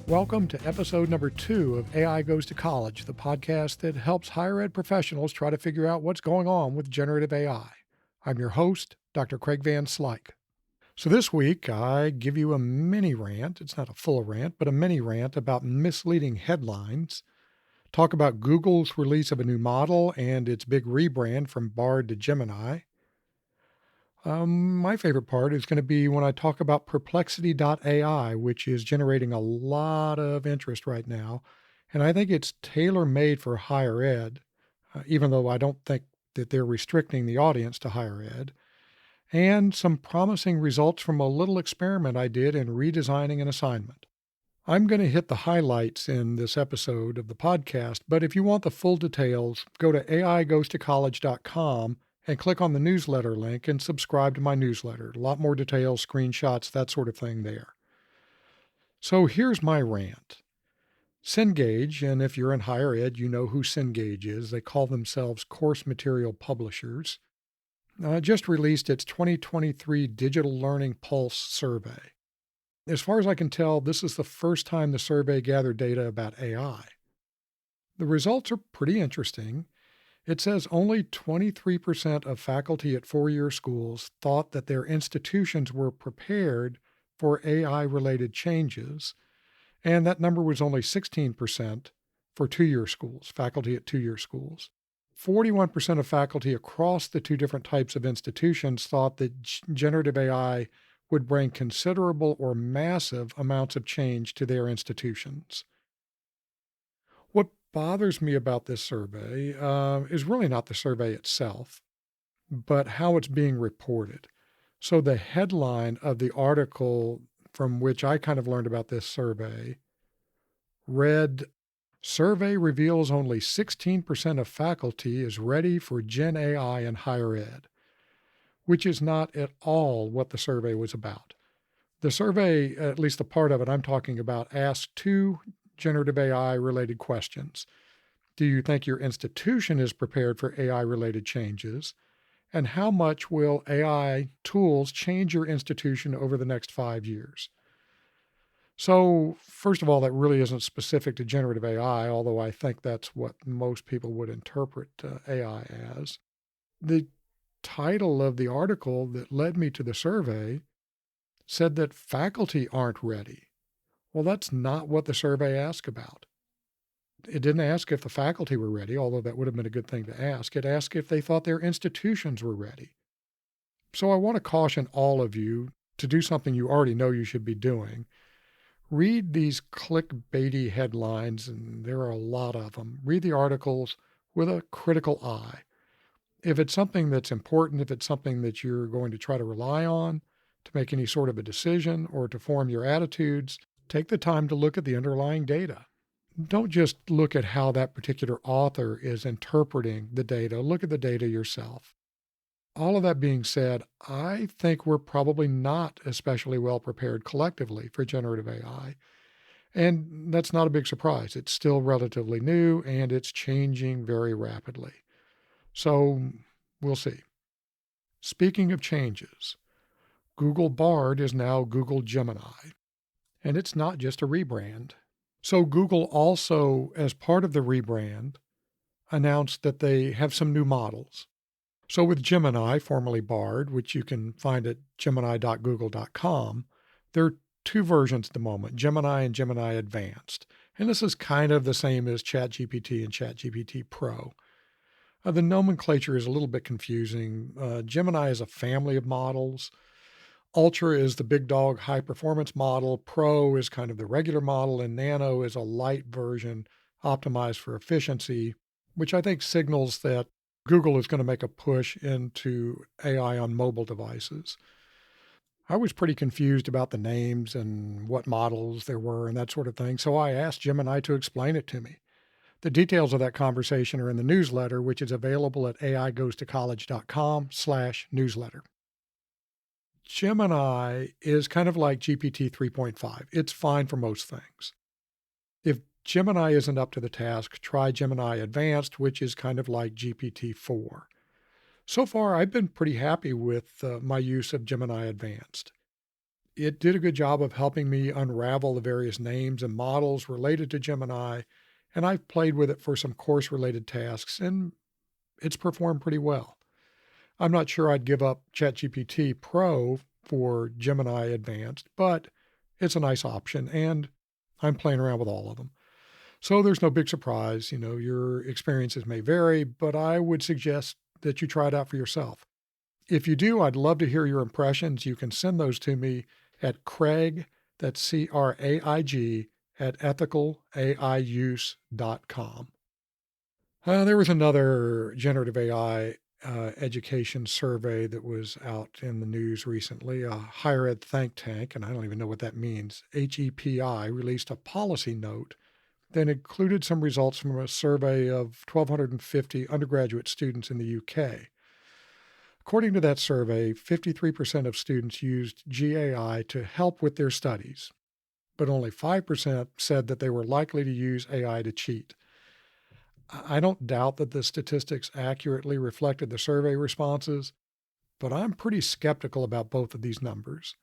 Welcome to episode number 2 of AI Goes to College, the podcast that helps higher ed professionals try to figure out what's going on with generative AI. I'm your host, Dr. Craig Van Slyke. So this week, I give you a mini rant. It's not a full rant, but a mini rant about misleading headlines. Talk about Google's release of a new model and its big rebrand from Brard to Gemini. My favorite part is going to be when I talk about Perplexity.ai, which is generating a lot of interest right now. And I think it's tailor-made for higher ed, even though I don't think that they're restricting the audience to higher ed. And some promising results from a little experiment I did in redesigning an assignment. I'm going to hit the highlights in this episode of the podcast, but if you want the full details, go to aigoestocollege.com and click on the newsletter link and subscribe to my newsletter. A lot more details, screenshots, that sort of thing there. So here's my rant. Cengage, and if you're in higher ed, you know who Cengage is. They call themselves course material publishers. Just released its 2023 Digital Learning Pulse survey. As far as I can tell, this is the first time the survey gathered data about AI. The results are pretty interesting. It says only 23% of faculty at four-year schools thought that their institutions were prepared for AI-related changes, and that number was only 16% for two-year schools, faculty at two-year schools. 41% of faculty across the two different types of institutions thought that generative AI would bring considerable or massive amounts of change to their institutions. What bothers me about this survey is really not the survey itself, but how it's being reported. So the headline of the article from which I kind of learned about this survey read, "Survey reveals only 16% of faculty is ready for Gen AI in higher ed," which is not at all what the survey was about. The survey, at least the part of it I'm talking about, asked two generative AI-related questions. Do you think your institution is prepared for AI-related changes? And how much will AI tools change your institution over the next 5 years? So, first of all, that really isn't specific to generative AI, although I think that's what most people would interpret AI as. The title of the article that led me to the survey said that faculty aren't ready. Well, that's not what the survey asked about. It didn't ask if the faculty were ready, although that would have been a good thing to ask. It asked if they thought their institutions were ready. So I want to caution all of you to do something you already know you should be doing. Read these clickbaity headlines, and there are a lot of them. Read the articles with a critical eye. If it's something that's important, if it's something that you're going to try to rely on to make any sort of a decision or to form your attitudes, take the time to look at the underlying data. Don't just look at how that particular author is interpreting the data. Look at the data yourself. All of that being said, I think we're probably not especially well prepared collectively for generative AI. And that's not a big surprise. It's still relatively new and it's changing very rapidly. So we'll see. Speaking of changes, Google Bard is now Google Gemini, and it's not just a rebrand. So Google also, as part of the rebrand, announced that they have some new models. So with Gemini, formerly Bard, which you can find at gemini.google.com, there are two versions at the moment, Gemini and Gemini Advanced. And this is kind of the same as ChatGPT and ChatGPT Pro. The nomenclature is a little bit confusing. Gemini is a family of models. Ultra is the big dog high performance model. Pro is kind of the regular model, and Nano is a light version optimized for efficiency, which I think signals that Google is going to make a push into AI on mobile devices. I was pretty confused about the names and what models there were and that sort of thing, so I asked Gemini to explain it to me. The details of that conversation are in the newsletter, which is available at aigoestocollege.com/newsletter. Gemini is kind of like GPT 3.5. It's fine for most things. If Gemini isn't up to the task, try Gemini Advanced, which is kind of like GPT-4. So far, I've been pretty happy with my use of Gemini Advanced. It did a good job of helping me unravel the various names and models related to Gemini, and I've played with it for some course-related tasks, and it's performed pretty well. I'm not sure I'd give up ChatGPT Pro for Gemini Advanced, but it's a nice option, and I'm playing around with all of them. So there's no big surprise. Your experiences may vary, but I would suggest that you try it out for yourself. If you do, I'd love to hear your impressions. You can send those to me at Craig, that's Craig, at ethicalaiuse.com. There was another generative AI education survey that was out in the news recently. A higher ed think tank, and I don't even know what that means, HEPI, released a policy note that included some results from a survey of 1,250 undergraduate students in the UK. According to that survey, 53% of students used GAI to help with their studies, but only 5% said that they were likely to use AI to cheat. I don't doubt that the statistics accurately reflected the survey responses, but I'm pretty skeptical about both of these numbers.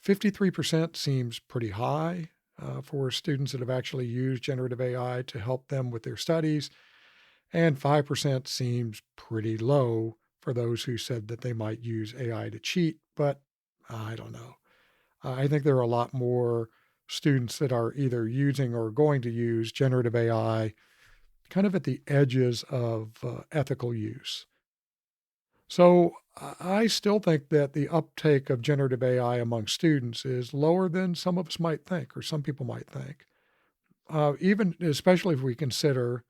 53% seems pretty high for students that have actually used generative AI to help them with their studies, and 5% seems pretty low for those who said that they might use AI to cheat, but I don't know. I think there are a lot more students that are either using or going to use generative AI kind of at the edges of ethical use. So I still think that the uptake of generative AI among students is lower than some of us might think, or some people might think, even especially if we consider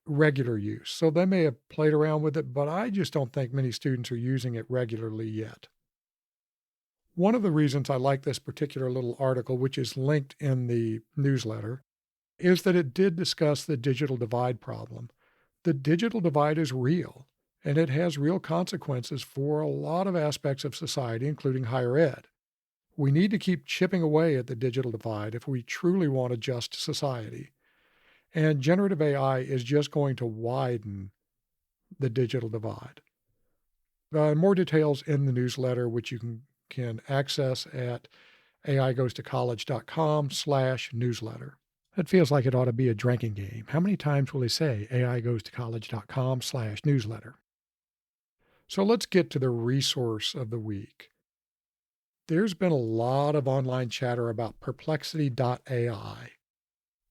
regular use. So they may have played around with it, but I just don't think many students are using it regularly yet. One of the reasons I like this particular little article, which is linked in the newsletter, is that it did discuss the digital divide problem. The digital divide is real, and it has real consequences for a lot of aspects of society, including higher ed. We need to keep chipping away at the digital divide if we truly want a just society. And generative AI is just going to widen the digital divide. More details in the newsletter, which you can access at aigoestocollege.com/newsletter. It feels like it ought to be a drinking game. How many times will they say aigoestocollege.com/newsletter? So let's get to the resource of the week. There's been a lot of online chatter about Perplexity.ai.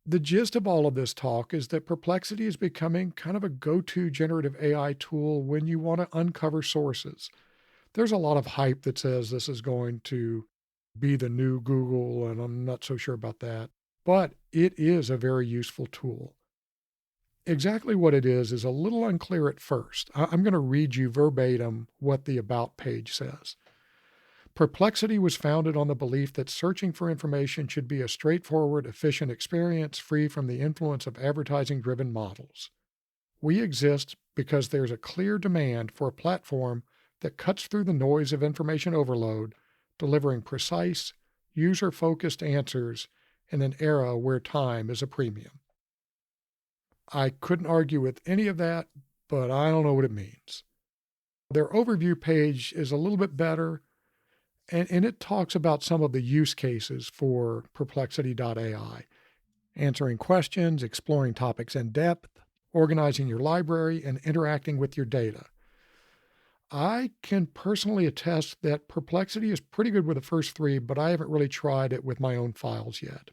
The gist of all of this talk is that Perplexity is becoming kind of a go-to generative AI tool when you want to uncover sources. There's a lot of hype that says this is going to be the new Google, and I'm not so sure about that, but it is a very useful tool. Exactly what it is a little unclear at first. I'm going to read you verbatim what the About page says. Perplexity was founded on the belief that searching for information should be a straightforward, efficient experience free from the influence of advertising-driven models. We exist because there's a clear demand for a platform that cuts through the noise of information overload, delivering precise, user-focused answers in an era where time is a premium. I couldn't argue with any of that, but I don't know what it means. Their overview page is a little bit better, and it talks about some of the use cases for Perplexity.ai, answering questions, exploring topics in depth, organizing your library, and interacting with your data. I can personally attest that Perplexity is pretty good with the first three, but I haven't really tried it with my own files yet.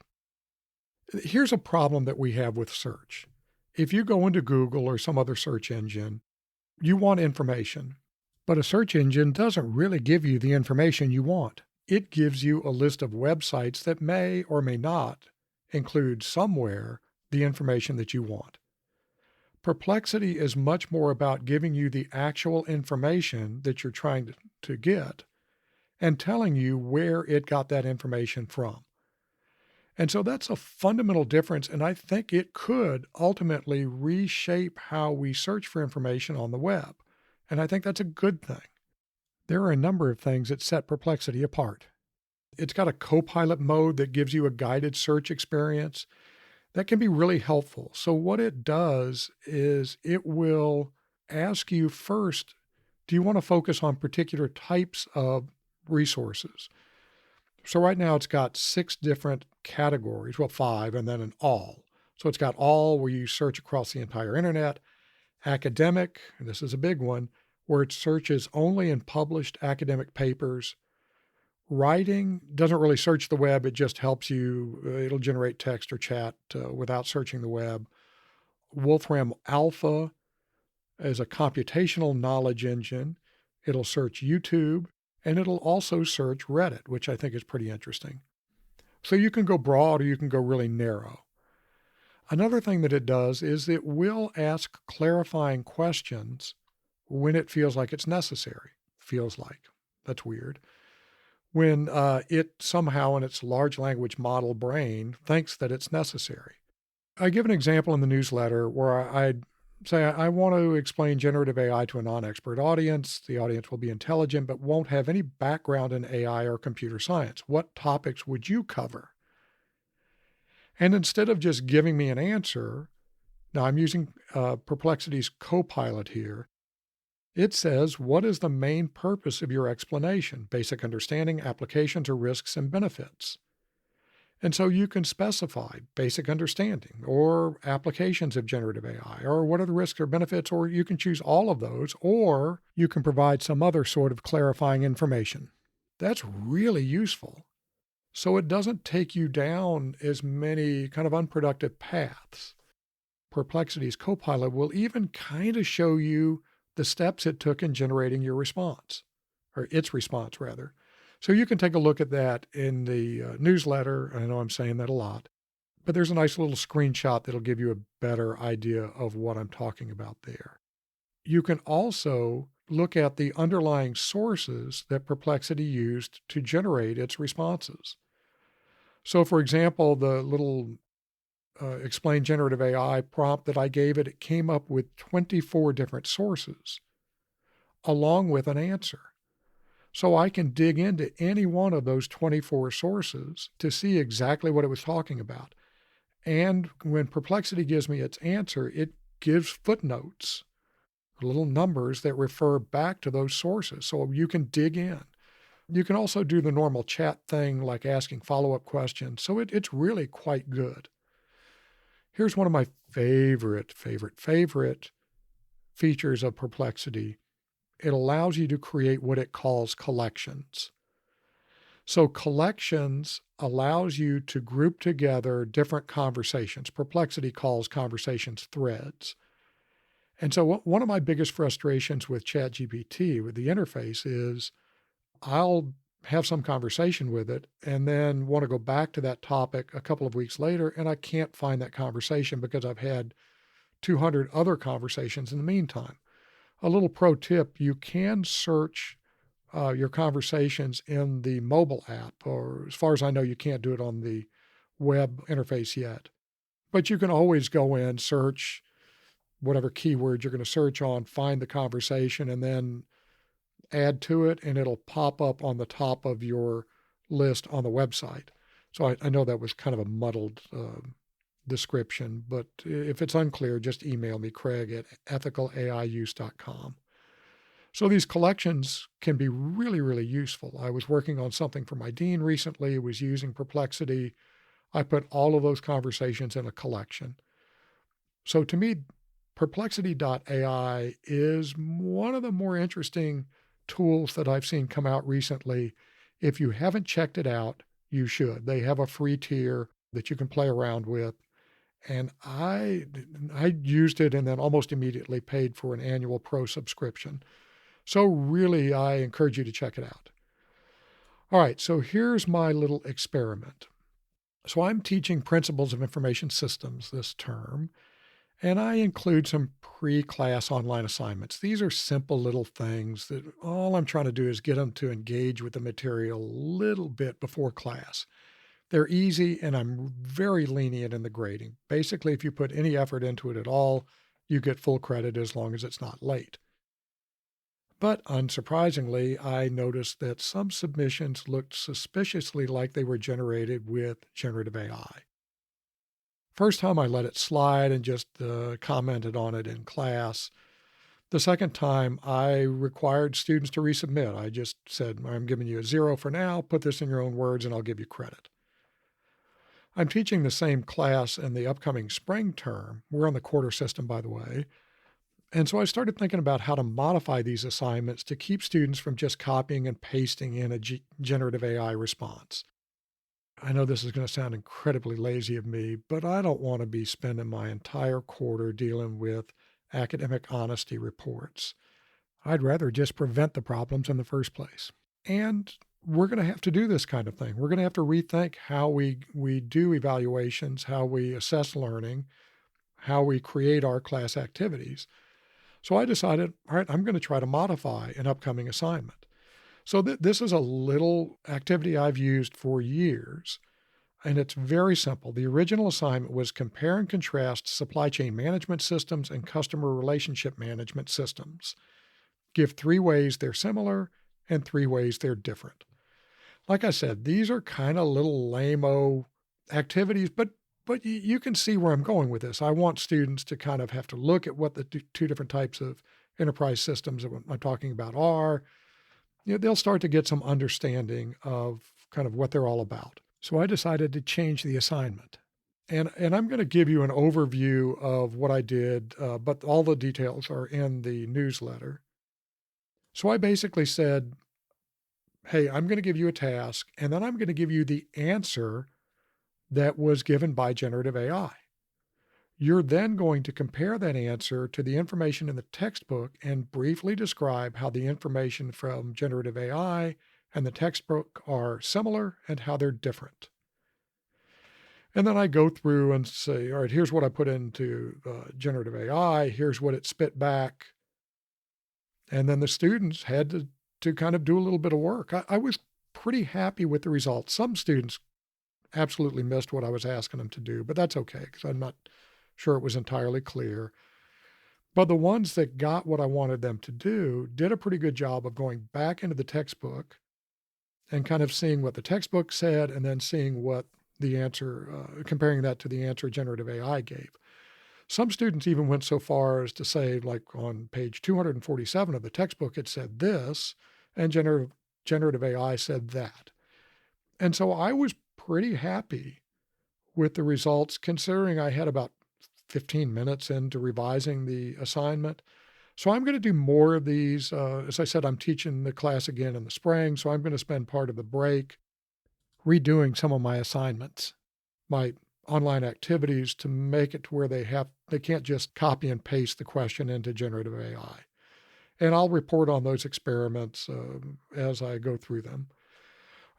Here's a problem that we have with search. If you go into Google or some other search engine, you want information, but a search engine doesn't really give you the information you want. It gives you a list of websites that may or may not include somewhere the information that you want. Perplexity is much more about giving you the actual information that you're trying to get and telling you where it got that information from. And so that's a fundamental difference, and I think it could ultimately reshape how we search for information on the web. And I think that's a good thing. There are a number of things that set Perplexity apart. It's got a co-pilot mode that gives you a guided search experience that can be really helpful. So what it does is it will ask you first, do you want to focus on particular types of resources? So right now it's got 6 different categories, well, 5, and then an all. So it's got all where you search across the entire internet, academic, and this is a big one, where it searches only in published academic papers. Writing doesn't really search the web, it just helps you, it'll generate text or chat without searching the web. Wolfram Alpha is a computational knowledge engine. It'll search YouTube, and it'll also search Reddit, which I think is pretty interesting. So you can go broad or you can go really narrow. Another thing that it does is it will ask clarifying questions when it feels like it's necessary. Feels like. That's weird. When it somehow in its large language model brain thinks that it's necessary. I give an example in the newsletter where I'd say I want to explain generative AI to a non-expert audience. The audience will be intelligent but won't have any background in AI or computer science. What topics would you cover? And instead of just giving me an answer, now I'm using Perplexity's Copilot here. It says, what is the main purpose of your explanation? Basic understanding, applications, or risks and benefits? And so you can specify basic understanding or applications of generative AI, or what are the risks or benefits, or you can choose all of those, or you can provide some other sort of clarifying information. That's really useful. So it doesn't take you down as many kind of unproductive paths. Perplexity's Copilot will even kind of show you the steps it took in generating your response, or its response rather. So you can take a look at that in the newsletter. I know I'm saying that a lot, but there's a nice little screenshot that'll give you a better idea of what I'm talking about there. You can also look at the underlying sources that Perplexity used to generate its responses. So for example, the little explain generative AI prompt that I gave it, it came up with 24 different sources along with an answer. So I can dig into any one of those 24 sources to see exactly what it was talking about. And when Perplexity gives me its answer, it gives footnotes, little numbers that refer back to those sources. So you can dig in. You can also do the normal chat thing like asking follow-up questions. So it's really quite good. Here's one of my favorite features of Perplexity. It allows you to create what it calls collections. So collections allows you to group together different conversations. Perplexity calls conversations threads. And so one of my biggest frustrations with ChatGPT, with the interface, is I'll have some conversation with it and then want to go back to that topic a couple of weeks later, and I can't find that conversation because I've had 200 other conversations in the meantime. A little pro tip, you can search your conversations in the mobile app, or as far as I know, you can't do it on the web interface yet. But you can always go in, search whatever keyword you're going to search on, find the conversation, and then add to it, and it'll pop up on the top of your list on the website. So I know that was kind of a muddled description, but if it's unclear, just email me, Craig at ethicalaiuse.com. So these collections can be really useful. I was working on something for my dean recently, was using Perplexity. I put all of those conversations in a collection. So to me, Perplexity.ai is one of the more interesting tools that I've seen come out recently. If you haven't checked it out, you should. They have a free tier that you can play around with. And I used it and then almost immediately paid for an annual pro subscription. So really, I encourage you to check it out. All right, so here's my little experiment. So I'm teaching Principles of Information Systems this term, and I include some pre-class online assignments. These are simple little things that all I'm trying to do is get them to engage with the material a little bit before class. They're easy, and I'm very lenient in the grading. Basically, if you put any effort into it at all, you get full credit as long as it's not late. But unsurprisingly, I noticed that some submissions looked suspiciously like they were generated with generative AI. First time I let it slide and just commented on it in class. The second time, I required students to resubmit. I just said, I'm giving you a 0 for now. Put this in your own words and I'll give you credit. I'm teaching the same class in the upcoming spring term. We're on the quarter system, by the way. And so I started thinking about how to modify these assignments to keep students from just copying and pasting in a generative AI response. I know this is going to sound incredibly lazy of me, but I don't want to be spending my entire quarter dealing with academic honesty reports. I'd rather just prevent the problems in the first place. And we're going to have to do this kind of thing. We're going to have to rethink how we do evaluations, how we assess learning, how we create our class activities. So I decided, all right, I'm going to try to modify an upcoming assignment. So this is a little activity I've used for years, and it's very simple. The original assignment was compare and contrast supply chain management systems and customer relationship management systems. Give 3 ways they're similar and 3 ways they're different. Like I said, these are kind of little lame-o activities, but you can see where I'm going with this. I want students to kind of have to look at what the two different types of enterprise systems that I'm talking about are. They'll start to get some understanding of kind of what they're all about. So I decided to change the assignment. And I'm going to give you an overview of what I did, but all the details are in the newsletter. So I basically said, hey, I'm going to give you a task, and then I'm going to give you the answer that was given by generative AI. You're then going to compare that answer to the information in the textbook and briefly describe how the information from generative AI and the textbook are similar and how they're different. And then I go through and say, all right, here's what I put into generative AI. Here's what it spit back. And then the students had to kind of do a little bit of work. I was pretty happy with the results. Some students absolutely missed what I was asking them to do, but that's okay because I'm not sure it was entirely clear. But the ones that got what I wanted them to do did a pretty good job of going back into the textbook and kind of seeing what the textbook said and then seeing what the answer, comparing that to the answer generative AI gave. Some students even went so far as to say, like on page 247 of the textbook, it said this, and generative AI said that. And so I was pretty happy with the results, considering I had about 15 minutes into revising the assignment. So I'm going to do more of these. As I said, I'm teaching the class again in the spring, so I'm going to spend part of the break redoing some of my assignments, my online activities, to make it to where they can't just copy and paste the question into generative AI. And I'll report on those experiments as I go through them.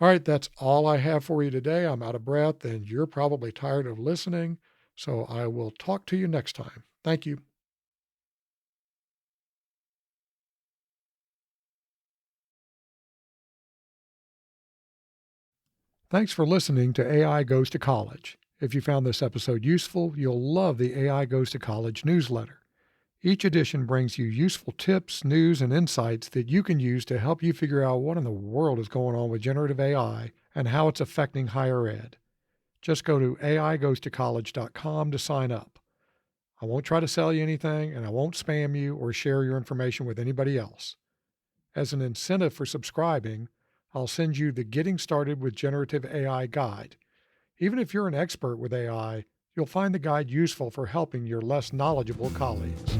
All right, that's all I have for you today. I'm out of breath, and you're probably tired of listening, so I will talk to you next time. Thank you. Thanks for listening to AI Goes to College. If you found this episode useful, you'll love the AI Goes to College newsletter. Each edition brings you useful tips, news, and insights that you can use to help you figure out what in the world is going on with generative AI and how it's affecting higher ed. Just go to aigoestocollege.com to sign up. I won't try to sell you anything, and I won't spam you or share your information with anybody else. As an incentive for subscribing, I'll send you the Getting Started with Generative AI guide. Even if you're an expert with AI, you'll find the guide useful for helping your less knowledgeable colleagues.